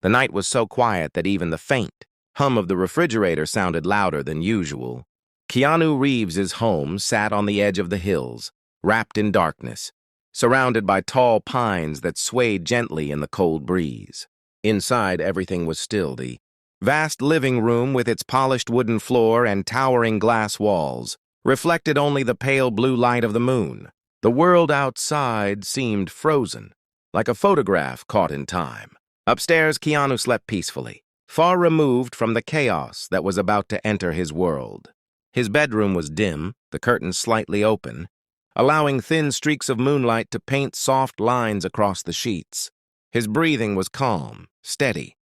The night was so quiet that even the faint hum of the refrigerator sounded louder than usual. Keanu Reeves's home sat on the edge of the hills, wrapped in darkness, surrounded by tall pines that swayed gently in the cold breeze. Inside, everything was still. The vast living room with its polished wooden floor and towering glass walls reflected only the pale blue light of the moon. The world outside seemed frozen, like a photograph caught in time. Upstairs, Keanu slept peacefully, far removed from the chaos that was about to enter his world. His bedroom was dim, the curtains slightly open, allowing thin streaks of moonlight to paint soft lines across the sheets. His breathing was calm, steady.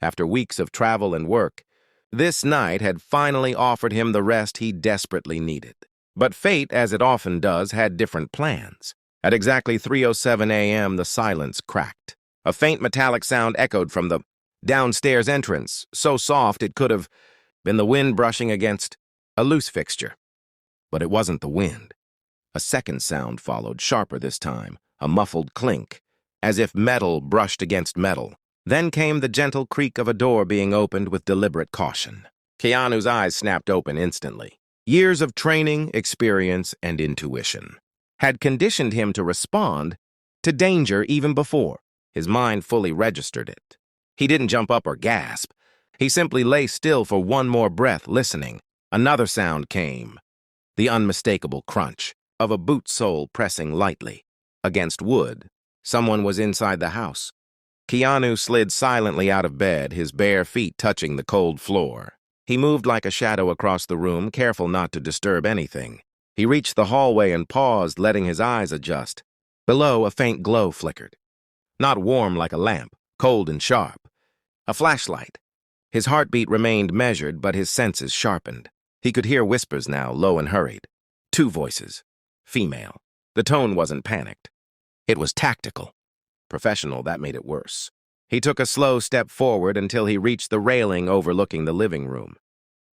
After weeks of travel and work, this night had finally offered him the rest he desperately needed. But fate, as it often does, had different plans. At exactly 3:07 a.m., the silence cracked. A faint metallic sound echoed from the downstairs entrance, so soft it could have been the wind brushing against a loose fixture. But it wasn't the wind. A second sound followed, sharper this time, a muffled clink, as if metal brushed against metal. Then came the gentle creak of a door being opened with deliberate caution. Keanu's eyes snapped open instantly. Years of training, experience, and intuition had conditioned him to respond to danger even before his mind fully registered it. He didn't jump up or gasp. He simply lay still for one more breath, listening. Another sound came, the unmistakable crunch of a boot sole pressing lightly against wood. Someone was inside the house. Keanu slid silently out of bed, his bare feet touching the cold floor. He moved like a shadow across the room, careful not to disturb anything. He reached the hallway and paused, letting his eyes adjust. Below, a faint glow flickered. Not warm like a lamp, cold and sharp. A flashlight. His heartbeat remained measured, but his senses sharpened. He could hear whispers now, low and hurried. Two voices. Female. The tone wasn't panicked. It was tactical. Professional, that made it worse. He took a slow step forward until he reached the railing overlooking the living room.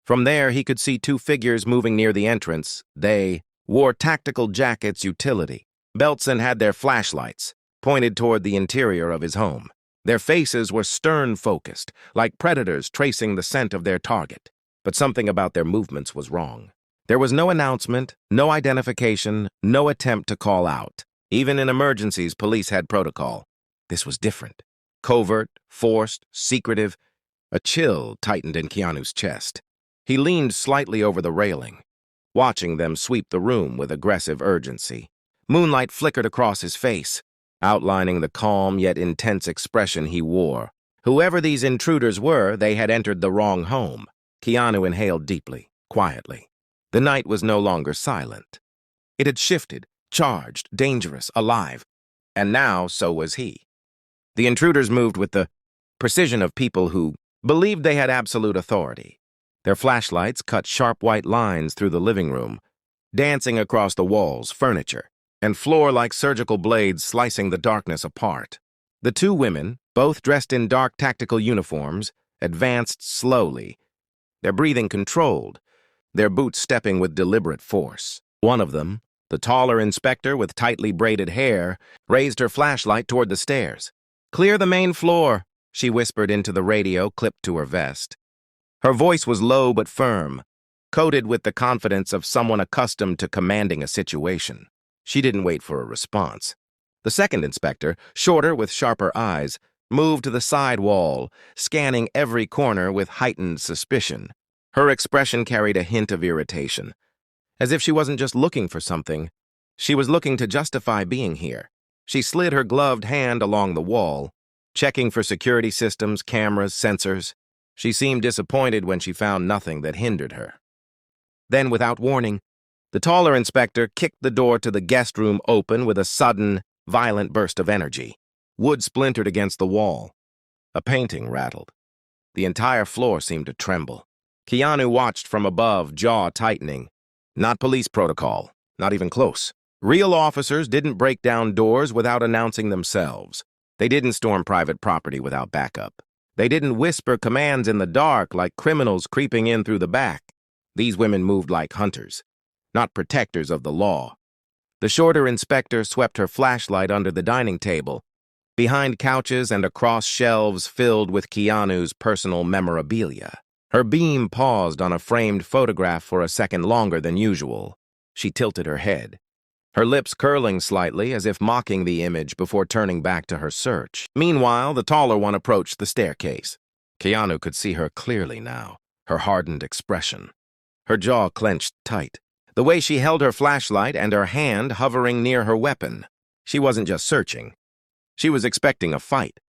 From there, he could see two figures moving near the entrance. They wore tactical jackets, utility belts, and had their flashlights pointed toward the interior of his home. Their faces were stern-focused, like predators tracing the scent of their target. But something about their movements was wrong. There was no announcement, no identification, no attempt to call out. Even in emergencies, police had protocol. This was different. Covert, forced, secretive. A chill tightened in Keanu's chest. He leaned slightly over the railing, watching them sweep the room with aggressive urgency. Moonlight flickered across his face, outlining the calm yet intense expression he wore. Whoever these intruders were, they had entered the wrong home. Keanu inhaled deeply, quietly. The night was no longer silent. It had shifted, charged, dangerous, alive. And now, so was he. The intruders moved with the precision of people who believed they had absolute authority. Their flashlights cut sharp white lines through the living room, dancing across the walls, furniture, and floor like surgical blades slicing the darkness apart. The two women, both dressed in dark tactical uniforms, advanced slowly, their breathing controlled, their boots stepping with deliberate force. One of them, the taller inspector with tightly braided hair, raised her flashlight toward the stairs. "Clear the main floor," she whispered into the radio clipped to her vest. Her voice was low but firm, coated with the confidence of someone accustomed to commanding a situation. She didn't wait for a response. The second inspector, shorter with sharper eyes, moved to the side wall, scanning every corner with heightened suspicion. Her expression carried a hint of irritation, as if she wasn't just looking for something. She was looking to justify being here. She slid her gloved hand along the wall, checking for security systems, cameras, sensors. She seemed disappointed when she found nothing that hindered her. Then, without warning, the taller inspector kicked the door to the guest room open with a sudden, violent burst of energy. Wood splintered against the wall. A painting rattled. The entire floor seemed to tremble. Keanu watched from above, jaw tightening. Not police protocol, not even close. Real officers didn't break down doors without announcing themselves. They didn't storm private property without backup. They didn't whisper commands in the dark like criminals creeping in through the back. These women moved like hunters, not protectors of the law. The shorter inspector swept her flashlight under the dining table, behind couches and across shelves filled with Keanu's personal memorabilia. Her beam paused on a framed photograph for a second longer than usual. She tilted her head, her lips curling slightly as if mocking the image before turning back to her search. Meanwhile, the taller one approached the staircase. Keanu could see her clearly now, her hardened expression. Her jaw clenched tight, the way she held her flashlight and her hand hovering near her weapon. She wasn't just searching. She was expecting a fight.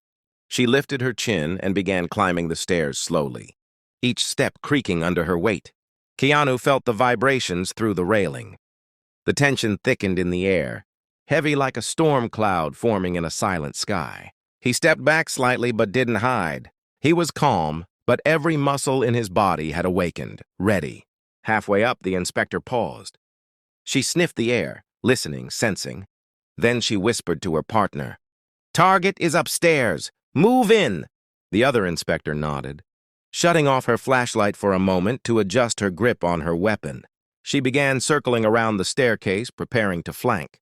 She lifted her chin and began climbing the stairs slowly, each step creaking under her weight. Keanu felt the vibrations through the railing. The tension thickened in the air, heavy like a storm cloud forming in a silent sky. He stepped back slightly but didn't hide. He was calm, but every muscle in his body had awakened, ready. Halfway up, the inspector paused. She sniffed the air, listening, sensing. Then she whispered to her partner, "Target is upstairs. Move in." The other inspector nodded, shutting off her flashlight for a moment to adjust her grip on her weapon. She began circling around the staircase, preparing to flank.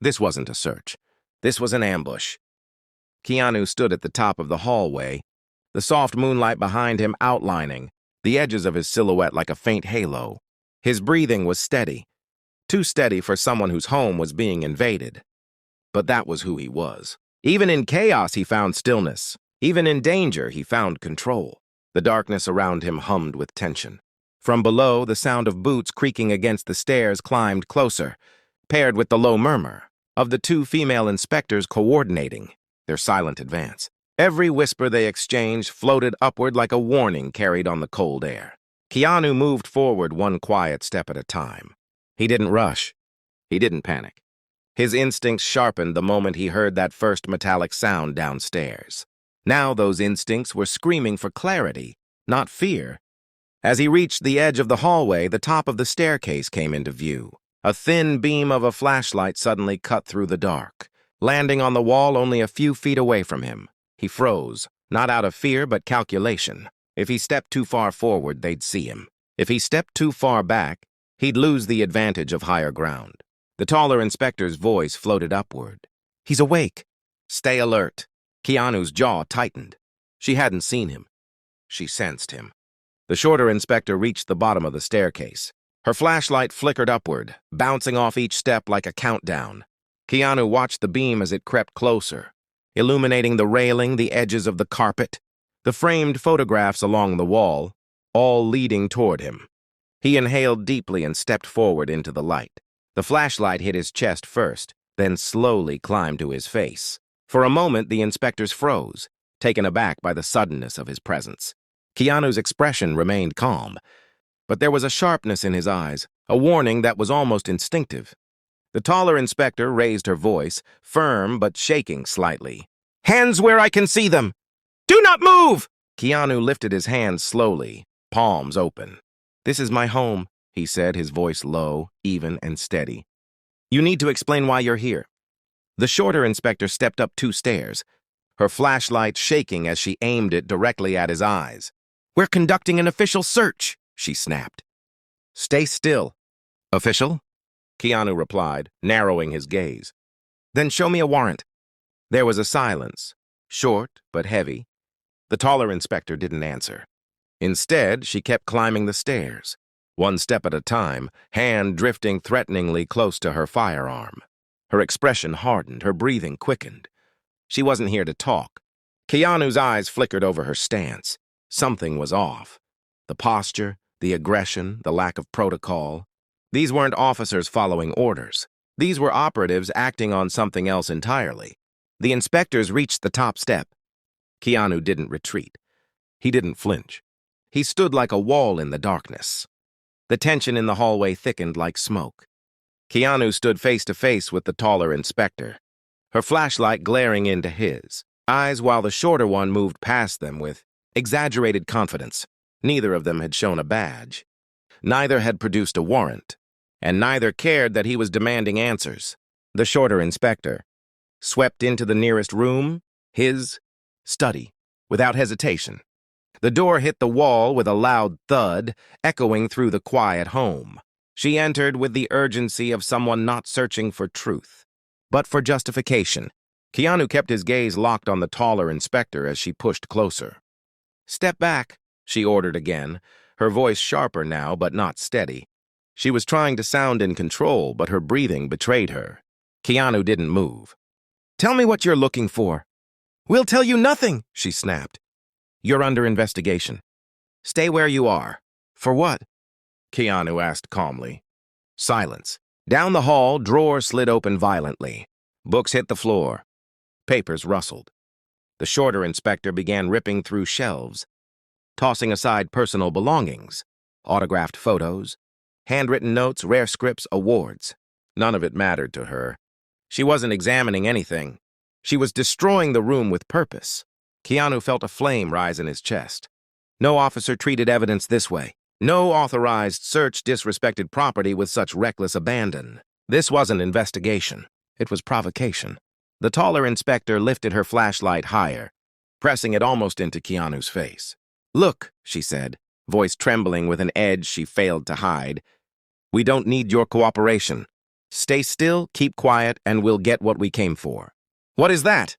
This wasn't a search. This was an ambush. Keanu stood at the top of the hallway, the soft moonlight behind him outlining the edges of his silhouette like a faint halo. His breathing was steady, too steady for someone whose home was being invaded. But that was who he was. Even in chaos, he found stillness. Even in danger, he found control. The darkness around him hummed with tension. From below, the sound of boots creaking against the stairs climbed closer, paired with the low murmur of the two female inspectors coordinating their silent advance. Every whisper they exchanged floated upward like a warning carried on the cold air. Keanu moved forward one quiet step at a time. He didn't rush. He didn't panic. His instincts sharpened the moment he heard that first metallic sound downstairs. Now those instincts were screaming for clarity, not fear. As he reached the edge of the hallway, the top of the staircase came into view. A thin beam of a flashlight suddenly cut through the dark, landing on the wall only a few feet away from him. He froze, not out of fear but calculation. If he stepped too far forward, they'd see him. If he stepped too far back, he'd lose the advantage of higher ground. The taller inspector's voice floated upward. "He's awake. Stay alert." Keanu's jaw tightened. She hadn't seen him. She sensed him. The shorter inspector reached the bottom of the staircase. Her flashlight flickered upward, bouncing off each step like a countdown. Keanu watched the beam as it crept closer, illuminating the railing, the edges of the carpet, the framed photographs along the wall, all leading toward him. He inhaled deeply and stepped forward into the light. The flashlight hit his chest first, then slowly climbed to his face. For a moment, the inspectors froze, taken aback by the suddenness of his presence. Keanu's expression remained calm, but there was a sharpness in his eyes, a warning that was almost instinctive. The taller inspector raised her voice, firm but shaking slightly. "Hands where I can see them! Do not move!" Keanu lifted his hands slowly, palms open. "This is my home," he said, his voice low, even, and steady. "You need to explain why you're here." The shorter inspector stepped up 2 stairs, her flashlight shaking as she aimed it directly at his eyes. "We're conducting an official search," she snapped. "Stay still." "Official?" Keanu replied, narrowing his gaze. "Then show me a warrant." There was a silence, short but heavy. The taller inspector didn't answer. Instead, she kept climbing the stairs, one step at a time, hand drifting threateningly close to her firearm. Her expression hardened, her breathing quickened. She wasn't here to talk. Keanu's eyes flickered over her stance. Something was off. The posture, the aggression, the lack of protocol. These weren't officers following orders. These were operatives acting on something else entirely. The inspectors reached the top step. Keanu didn't retreat. He didn't flinch. He stood like a wall in the darkness. The tension in the hallway thickened like smoke. Keanu stood face to face with the taller inspector, her flashlight glaring into his eyes while the shorter one moved past them with exaggerated confidence. Neither of them had shown a badge. Neither had produced a warrant, and neither cared that he was demanding answers. The shorter inspector swept into the nearest room, his study, without hesitation. The door hit the wall with a loud thud, echoing through the quiet home. She entered with the urgency of someone not searching for truth, but for justification. Keanu kept his gaze locked on the taller inspector as she pushed closer. "Step back," she ordered again, her voice sharper now but not steady. She was trying to sound in control, but her breathing betrayed her. Keanu didn't move. "Tell me what you're looking for." "We'll tell you nothing," she snapped. "You're under investigation. Stay where you are." "For what?" Keanu asked calmly. Silence. Down the hall, drawers slid open violently. Books hit the floor. Papers rustled. The shorter inspector began ripping through shelves, tossing aside personal belongings, autographed photos, handwritten notes, rare scripts, awards. None of it mattered to her. She wasn't examining anything. She was destroying the room with purpose. Keanu felt a flame rise in his chest. No officer treated evidence this way. No authorized search disrespected property with such reckless abandon. This wasn't investigation. It was provocation. The taller inspector lifted her flashlight higher, pressing it almost into Keanu's face. "Look," she said, voice trembling with an edge she failed to hide. "We don't need your cooperation. Stay still, keep quiet, and we'll get what we came for." "What is that?"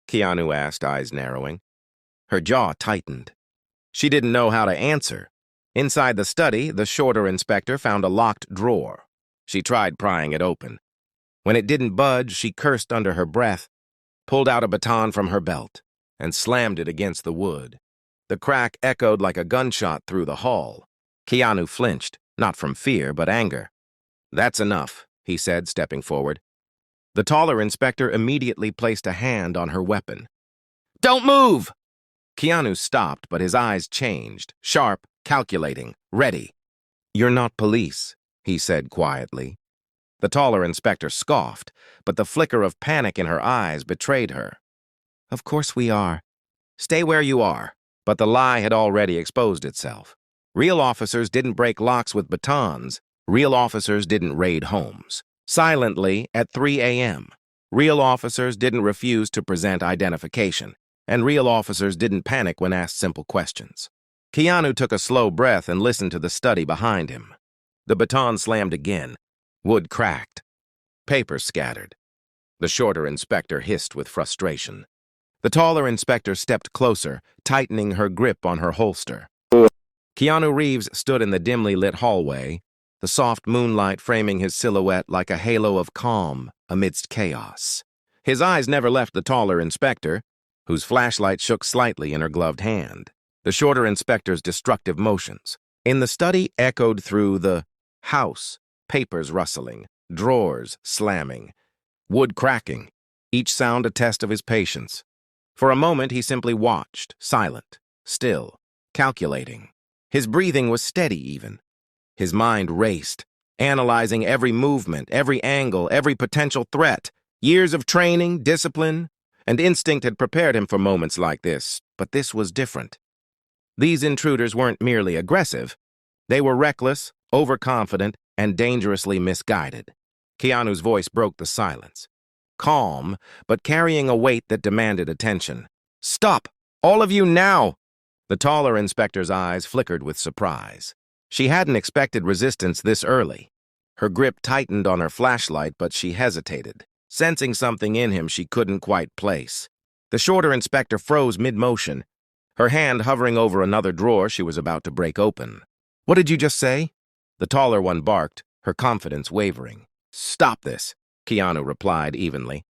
Keanu asked, eyes narrowing. Her jaw tightened. She didn't know how to answer. Inside the study, the shorter inspector found a locked drawer. She tried prying it open. When it didn't budge, she cursed under her breath, pulled out a baton from her belt, and slammed it against the wood. The crack echoed like a gunshot through the hall. Keanu flinched, not from fear, but anger. "That's enough," he said, stepping forward. The taller inspector immediately placed a hand on her weapon. "Don't move!" Keanu stopped, but his eyes changed, sharp, calculating, ready. "You're not police," he said quietly. The taller inspector scoffed, but the flicker of panic in her eyes betrayed her. "Of course we are. Stay where you are." But the lie had already exposed itself. Real officers didn't break locks with batons. Real officers didn't raid homes. Silently, at 3 a.m., real officers didn't refuse to present identification, and real officers didn't panic when asked simple questions. Keanu took a slow breath and listened to the study behind him. The baton slammed again. Wood cracked. Papers scattered. The shorter inspector hissed with frustration. The taller inspector stepped closer, tightening her grip on her holster. Keanu Reeves stood in the dimly lit hallway, the soft moonlight framing his silhouette like a halo of calm amidst chaos. His eyes never left the taller inspector, whose flashlight shook slightly in her gloved hand. The shorter inspector's destructive motions in the study echoed through the house, papers rustling, drawers slamming, wood cracking, each sound a test of his patience. For a moment, he simply watched, silent, still, calculating. His breathing was steady even. His mind raced, analyzing every movement, every angle, every potential threat. Years of training, discipline, and instinct had prepared him for moments like this, but this was different. These intruders weren't merely aggressive. They were reckless, overconfident, and dangerously misguided. Keanu's voice broke the silence. Calm, but carrying a weight that demanded attention. "Stop! All of you now!" The taller inspector's eyes flickered with surprise. She hadn't expected resistance this early. Her grip tightened on her flashlight, but she hesitated, sensing something in him she couldn't quite place. The shorter inspector froze mid-motion, her hand hovering over another drawer she was about to break open. "What did you just say?" The taller one barked, her confidence wavering. "Stop this," Keanu replied evenly.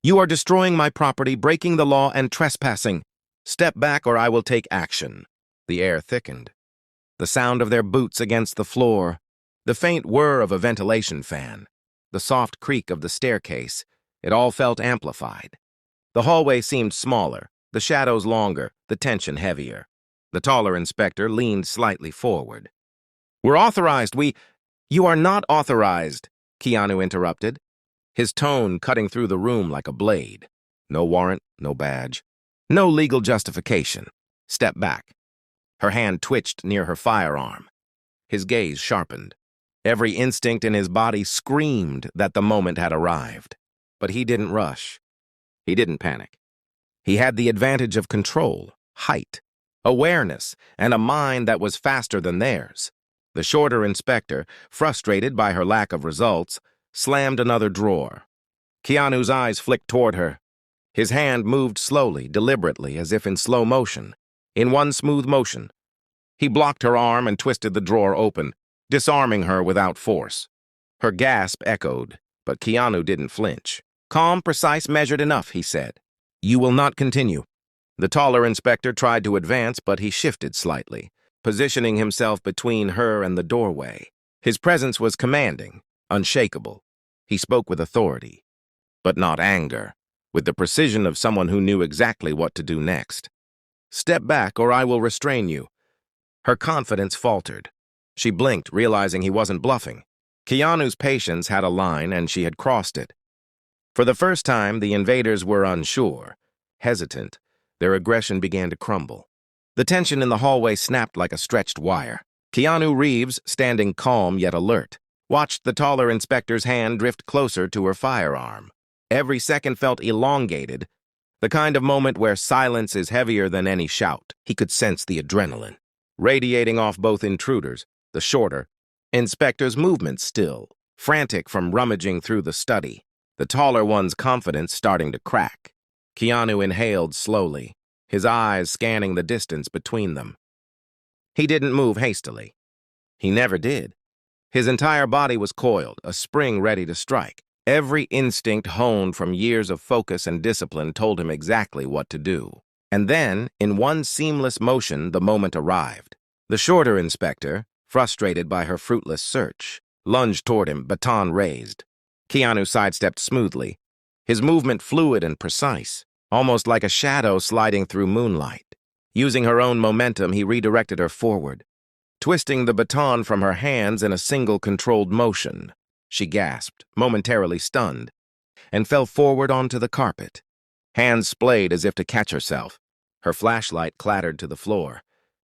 "You are destroying my property, breaking the law, and trespassing. Step back or I will take action." The air thickened. The sound of their boots against the floor, the faint whir of a ventilation fan, the soft creak of the staircase, it all felt amplified. The hallway seemed smaller, the shadows longer, the tension heavier. The taller inspector leaned slightly forward. "We're authorized, You are not authorized," Keanu interrupted, his tone cutting through the room like a blade. "No warrant, no badge, no legal justification. Step back." Her hand twitched near her firearm. His gaze sharpened. Every instinct in his body screamed that the moment had arrived. But he didn't rush. He didn't panic. He had the advantage of control, height, awareness, and a mind that was faster than theirs. The shorter inspector, frustrated by her lack of results, slammed another drawer. Keanu's eyes flicked toward her. His hand moved slowly, deliberately, as if in slow motion. In one smooth motion, he blocked her arm and twisted the drawer open, disarming her without force. Her gasp echoed, but Keanu didn't flinch. "Calm, precise, measured enough," he said. "You will not continue." The taller inspector tried to advance, but he shifted slightly, positioning himself between her and the doorway. His presence was commanding, unshakable. He spoke with authority, but not anger, with the precision of someone who knew exactly what to do next. "Step back, or I will restrain you." Her confidence faltered. She blinked, realizing he wasn't bluffing. Keanu's patience had a line, and she had crossed it. For the first time, the invaders were unsure, hesitant. Their aggression began to crumble. The tension in the hallway snapped like a stretched wire. Keanu Reeves, standing calm yet alert, watched the taller inspector's hand drift closer to her firearm. Every second felt elongated, the kind of moment where silence is heavier than any shout. He could sense the adrenaline, radiating off both intruders, the shorter inspector's movements still, frantic from rummaging through the study, the taller one's confidence starting to crack. Keanu inhaled slowly, his eyes scanning the distance between them. He didn't move hastily. He never did. His entire body was coiled, a spring ready to strike. Every instinct honed from years of focus and discipline told him exactly what to do. And then, in one seamless motion, the moment arrived. The shorter inspector, frustrated by her fruitless search, lunged toward him, baton raised. Keanu sidestepped smoothly, his movement fluid and precise, almost like a shadow sliding through moonlight. Using her own momentum, he redirected her forward, twisting the baton from her hands in a single controlled motion. She gasped, momentarily stunned, and fell forward onto the carpet. Hands splayed as if to catch herself. Her flashlight clattered to the floor.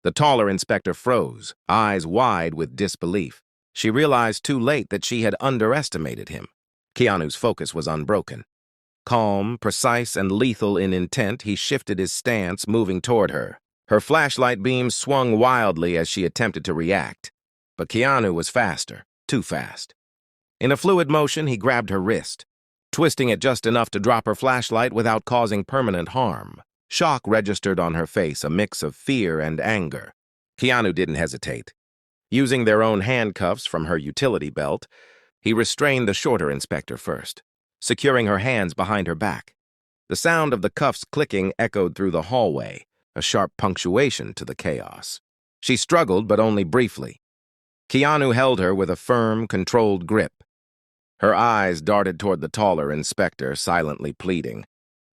The taller inspector froze, eyes wide with disbelief. She realized too late that she had underestimated him. Keanu's focus was unbroken. Calm, precise, and lethal in intent, he shifted his stance, moving toward her. Her flashlight beam swung wildly as she attempted to react. But Keanu was faster, too fast. In a fluid motion, he grabbed her wrist, twisting it just enough to drop her flashlight without causing permanent harm. Shock registered on her face, a mix of fear and anger. Keanu didn't hesitate. Using their own handcuffs from her utility belt, he restrained the shorter inspector first, securing her hands behind her back. The sound of the cuffs clicking echoed through the hallway, a sharp punctuation to the chaos. She struggled, but only briefly. Keanu held her with a firm, controlled grip. Her eyes darted toward the taller inspector, silently pleading.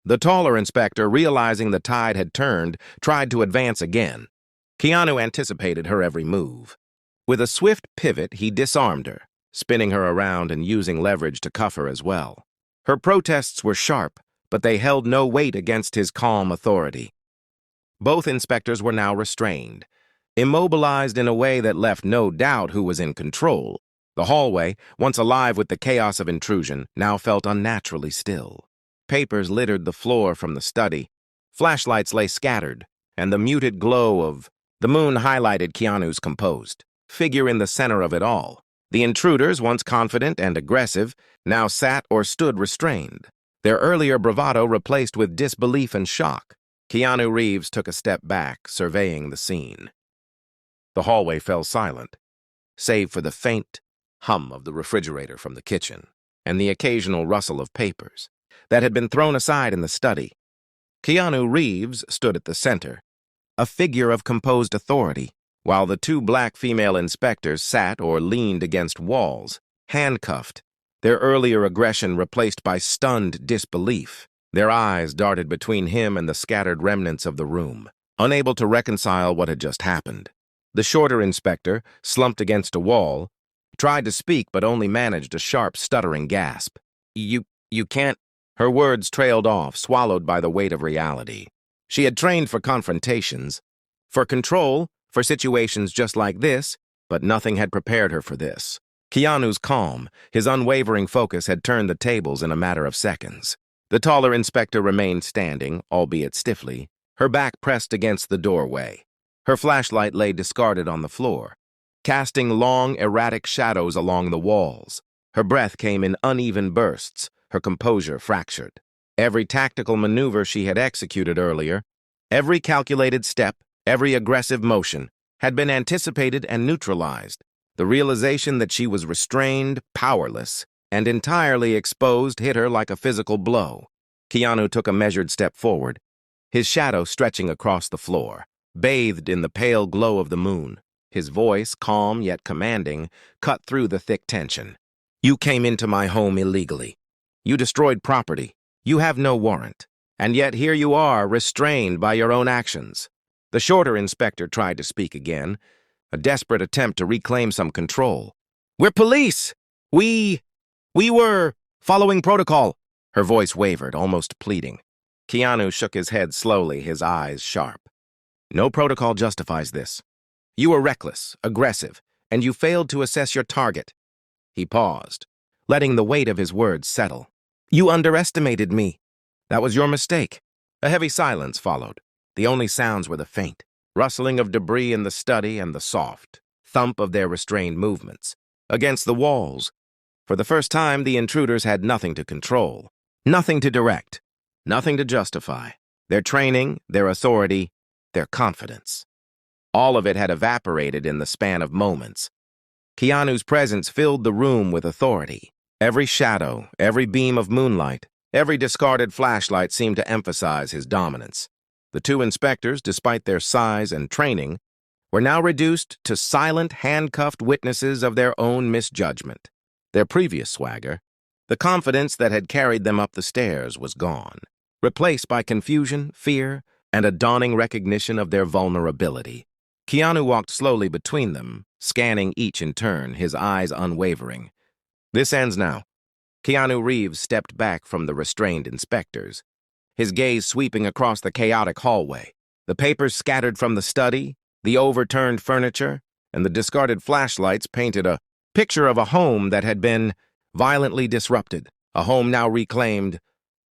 The taller inspector, realizing the tide had turned, tried to advance again. Keanu anticipated her every move. With a swift pivot, he disarmed her, spinning her around and using leverage to cuff her as well. Her protests were sharp, but they held no weight against his calm authority. Both inspectors were now restrained, immobilized in a way that left no doubt who was in control. The hallway, once alive with the chaos of intrusion, now felt unnaturally still. Papers littered the floor from the study. Flashlights lay scattered, and the muted glow of the moon highlighted Keanu's composed figure in the center of it all. The intruders, once confident and aggressive, now sat or stood restrained, their earlier bravado replaced with disbelief and shock. Keanu Reeves took a step back, surveying the scene. The hallway fell silent, save for the faint hum of the refrigerator from the kitchen and the occasional rustle of papers that had been thrown aside in the study. Keanu Reeves stood at the center, a figure of composed authority, while the two black female inspectors sat or leaned against walls, handcuffed, their earlier aggression replaced by stunned disbelief. Their eyes darted between him and the scattered remnants of the room, unable to reconcile what had just happened. The shorter inspector, slumped against a wall, tried to speak but only managed a sharp, stuttering gasp. You can't." Her words trailed off, swallowed by the weight of reality. She had trained for confrontations, for control, for situations just like this, but nothing had prepared her for this. Keanu's calm, his unwavering focus had turned the tables in a matter of seconds. The taller inspector remained standing, albeit stiffly, her back pressed against the doorway. Her flashlight lay discarded on the floor, casting long, erratic shadows along the walls. Her breath came in uneven bursts, her composure fractured. Every tactical maneuver she had executed earlier, every calculated step, every aggressive motion, had been anticipated and neutralized. The realization that she was restrained, powerless, and entirely exposed hit her like a physical blow. Keanu took a measured step forward, his shadow stretching across the floor, bathed in the pale glow of the moon. His voice, calm yet commanding, cut through the thick tension. "You came into my home illegally. You destroyed property. You have no warrant. And yet here you are, restrained by your own actions." The shorter inspector tried to speak again, a desperate attempt to reclaim some control. "We're police! We were following protocol." Her voice wavered, almost pleading. Keanu shook his head slowly, his eyes sharp. "No protocol justifies this. You were reckless, aggressive, and you failed to assess your target." He paused, letting the weight of his words settle. "You underestimated me. That was your mistake." A heavy silence followed. The only sounds were the faint rustling of debris in the study and the soft thump of their restrained movements against the walls. For the first time, the intruders had nothing to control, nothing to direct, nothing to justify. Their training, their authority, their confidence. All of it had evaporated in the span of moments. Keanu's presence filled the room with authority. Every shadow, every beam of moonlight, every discarded flashlight seemed to emphasize his dominance. The two inspectors, despite their size and training, were now reduced to silent, handcuffed witnesses of their own misjudgment. Their previous swagger, the confidence that had carried them up the stairs, was gone, replaced by confusion, fear, and a dawning recognition of their vulnerability. Keanu walked slowly between them, scanning each in turn, his eyes unwavering. "This ends now." Keanu Reeves stepped back from the restrained inspectors, his gaze sweeping across the chaotic hallway. The papers scattered from the study, the overturned furniture, and the discarded flashlights painted a picture of a home that had been violently disrupted, a home now reclaimed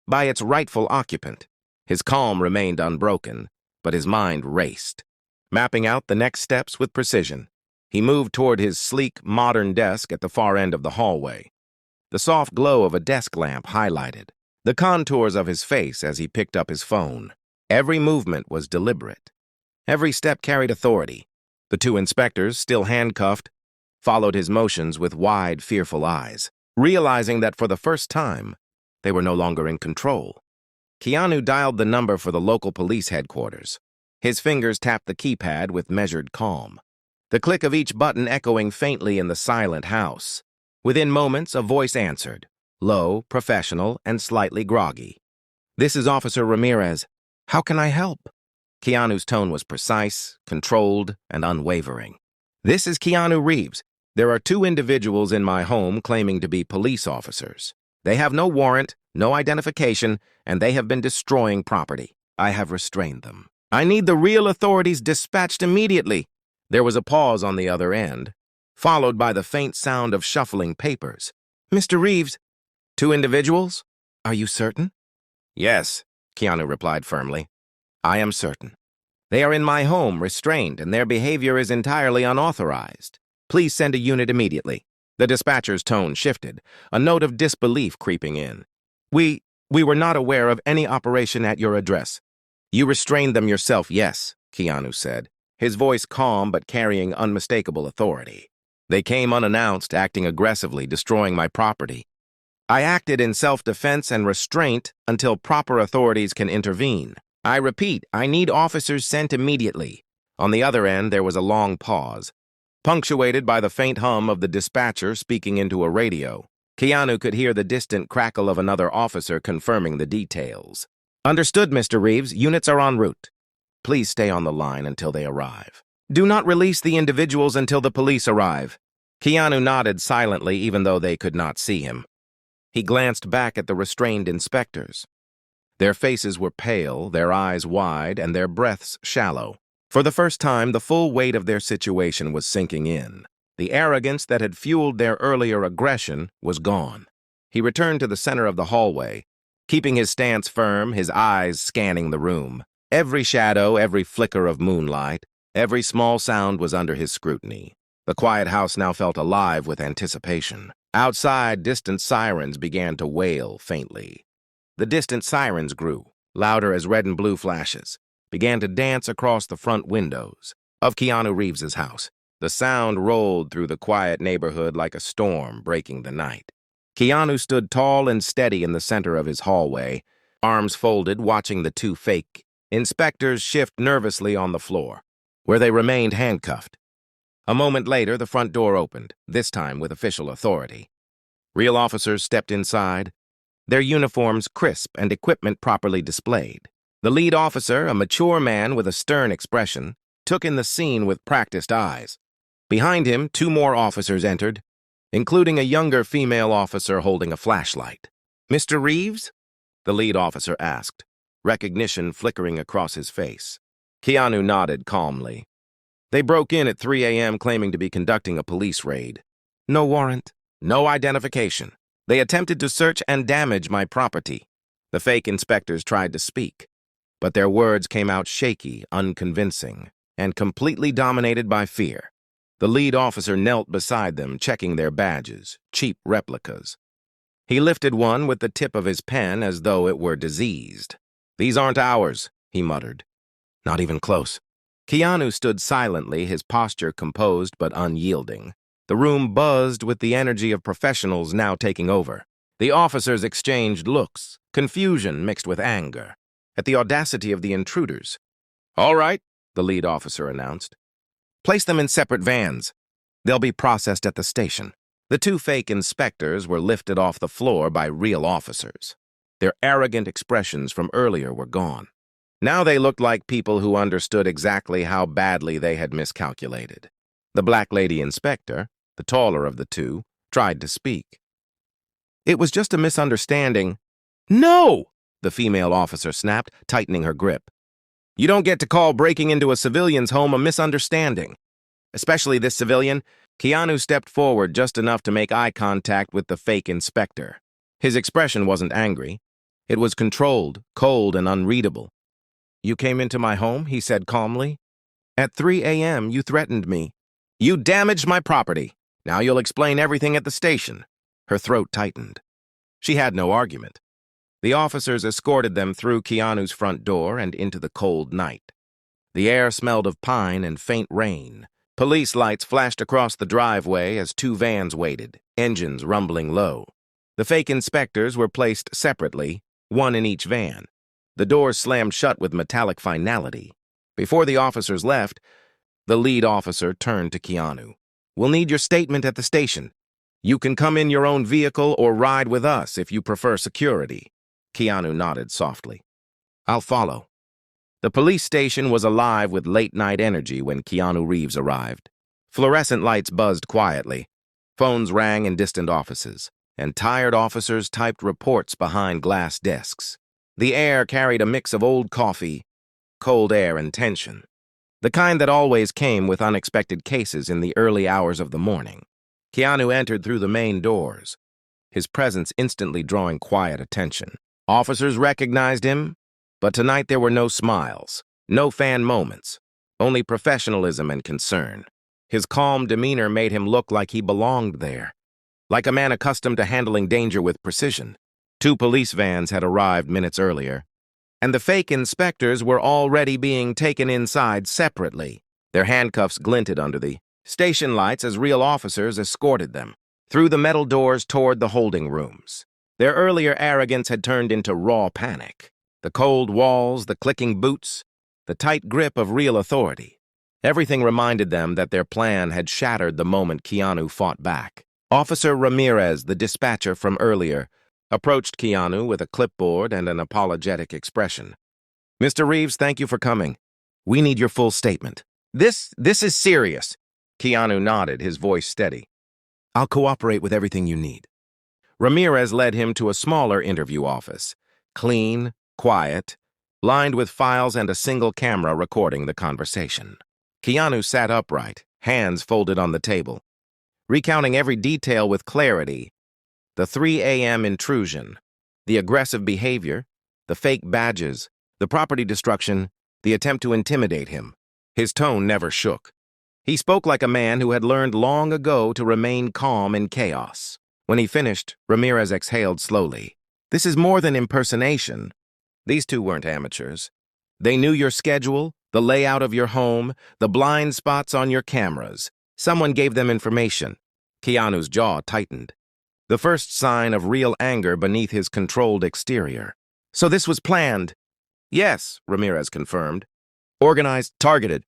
by its rightful occupant. His calm remained unbroken, but his mind raced, mapping out the next steps with precision. He moved toward his sleek, modern desk at the far end of the hallway. The soft glow of a desk lamp highlighted the contours of his face as he picked up his phone. Every movement was deliberate. Every step carried authority. The two inspectors, still handcuffed, followed his motions with wide, fearful eyes, realizing that for the first time, they were no longer in control. Keanu dialed the number for the local police headquarters. His fingers tapped the keypad with measured calm, the click of each button echoing faintly in the silent house. Within moments, a voice answered, low, professional, and slightly groggy. "This is Officer Ramirez. How can I help?" Keanu's tone was precise, controlled, and unwavering. "This is Keanu Reeves. There are two individuals in my home claiming to be police officers. They have no warrant, no identification, and they have been destroying property. I have restrained them. I need the real authorities dispatched immediately." There was a pause on the other end, followed by the faint sound of shuffling papers. "Mr. Reeves, two individuals? Are you certain?" "Yes," Keanu replied firmly. "I am certain. They are in my home, restrained, and their behavior is entirely unauthorized. Please send a unit immediately." The dispatcher's tone shifted, a note of disbelief creeping in. We were not aware of any operation at your address." "You restrained them yourself, yes," Keanu said, his voice calm but carrying unmistakable authority. "They came unannounced, acting aggressively, destroying my property. I acted in self-defense and restraint until proper authorities can intervene. I repeat, I need officers sent immediately." On the other end, there was a long pause, punctuated by the faint hum of the dispatcher speaking into a radio. Keanu could hear the distant crackle of another officer confirming the details. "Understood, Mr. Reeves. Units are en route. Please stay on the line until they arrive. Do not release the individuals until the police arrive." Keanu nodded silently, even though they could not see him. He glanced back at the restrained inspectors. Their faces were pale, their eyes wide, and their breaths shallow. For the first time, the full weight of their situation was sinking in. The arrogance that had fueled their earlier aggression was gone. He returned to the center of the hallway, keeping his stance firm, his eyes scanning the room. Every shadow, every flicker of moonlight, every small sound was under his scrutiny. The quiet house now felt alive with anticipation. Outside, distant sirens began to wail faintly. The distant sirens grew, louder as red and blue flashes, began to dance across the front windows of Keanu Reeves's house. The sound rolled through the quiet neighborhood like a storm breaking the night. Keanu stood tall and steady in the center of his hallway, arms folded, watching the two fake inspectors shift nervously on the floor, where they remained handcuffed. A moment later, the front door opened, this time with official authority. Real officers stepped inside, their uniforms crisp and equipment properly displayed. The lead officer, a mature man with a stern expression, took in the scene with practiced eyes. Behind him, two more officers entered, including a younger female officer holding a flashlight. "Mr. Reeves?" the lead officer asked, recognition flickering across his face. Keanu nodded calmly. "They broke in at 3 a.m. claiming to be conducting a police raid. No warrant, no identification. They attempted to search and damage my property." The fake inspectors tried to speak, but their words came out shaky, unconvincing, and completely dominated by fear. The lead officer knelt beside them, checking their badges, cheap replicas. He lifted one with the tip of his pen as though it were diseased. "These aren't ours," he muttered. "Not even close." Keanu stood silently, his posture composed but unyielding. The room buzzed with the energy of professionals now taking over. The officers exchanged looks, confusion mixed with anger, at the audacity of the intruders. "All right," the lead officer announced. "Place them in separate vans. They'll be processed at the station." The two fake inspectors were lifted off the floor by real officers. Their arrogant expressions from earlier were gone. Now they looked like people who understood exactly how badly they had miscalculated. The black lady inspector, the taller of the two, tried to speak. "It was just a misunderstanding." "No!" the female officer snapped, tightening her grip. "You don't get to call breaking into a civilian's home a misunderstanding. Especially this civilian." Keanu stepped forward just enough to make eye contact with the fake inspector. His expression wasn't angry. It was controlled, cold, and unreadable. "You came into my home," he said calmly. "At 3 a.m. you threatened me. You damaged my property. Now you'll explain everything at the station." Her throat tightened. She had no argument. The officers escorted them through Keanu's front door and into the cold night. The air smelled of pine and faint rain. Police lights flashed across the driveway as two vans waited, engines rumbling low. The fake inspectors were placed separately, one in each van. The doors slammed shut with metallic finality. Before the officers left, the lead officer turned to Keanu. "We'll need your statement at the station. You can come in your own vehicle or ride with us if you prefer security." Keanu nodded softly. "I'll follow." The police station was alive with late-night energy when Keanu Reeves arrived. Fluorescent lights buzzed quietly. Phones rang in distant offices, and tired officers typed reports behind glass desks. The air carried a mix of old coffee, cold air, and tension, the kind that always came with unexpected cases in the early hours of the morning. Keanu entered through the main doors, his presence instantly drawing quiet attention. Officers recognized him, but tonight there were no smiles, no fan moments, only professionalism and concern. His calm demeanor made him look like he belonged there, like a man accustomed to handling danger with precision. Two police vans had arrived minutes earlier, and the fake inspectors were already being taken inside separately. Their handcuffs glinted under the station lights as real officers escorted them through the metal doors toward the holding rooms. Their earlier arrogance had turned into raw panic. The cold walls, the clicking boots, the tight grip of real authority. Everything reminded them that their plan had shattered the moment Keanu fought back. Officer Ramirez, the dispatcher from earlier, approached Keanu with a clipboard and an apologetic expression. "Mr. Reeves, thank you for coming. We need your full statement." This is serious." Keanu nodded, his voice steady. "I'll cooperate with everything you need." Ramirez led him to a smaller interview office, clean, quiet, lined with files and a single camera recording the conversation. Keanu sat upright, hands folded on the table, recounting every detail with clarity. The 3 a.m. intrusion, the aggressive behavior, the fake badges, the property destruction, the attempt to intimidate him. His tone never shook. He spoke like a man who had learned long ago to remain calm in chaos. When he finished, Ramirez exhaled slowly. This is more than impersonation. These two weren't amateurs. They knew your schedule, the layout of your home, the blind spots on your cameras. Someone gave them information. Keanu's jaw tightened. The first sign of real anger beneath his controlled exterior. So this was planned? Yes, Ramirez confirmed. Organized, targeted.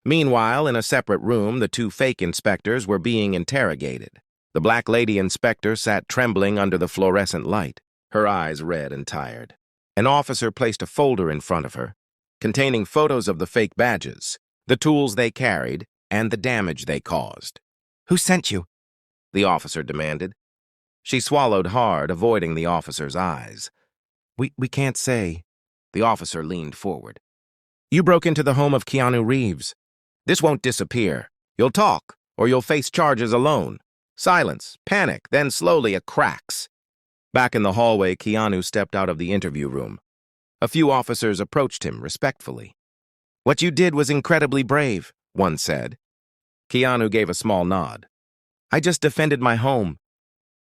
Meanwhile, in a separate room, the two fake inspectors were being interrogated. The black lady inspector sat trembling under the fluorescent light, her eyes red and tired. An officer placed a folder in front of her, containing photos of the fake badges, the tools they carried, and the damage they caused. "Who sent you?" the officer demanded. She swallowed hard, avoiding the officer's eyes. We can't say." The officer leaned forward. "You broke into the home of Keanu Reeves. This won't disappear. You'll talk, or you'll face charges alone. Silence, panic, then slowly it cracks." Back in the hallway, Keanu stepped out of the interview room. A few officers approached him respectfully. "What you did was incredibly brave," one said. Keanu gave a small nod. "I just defended my home.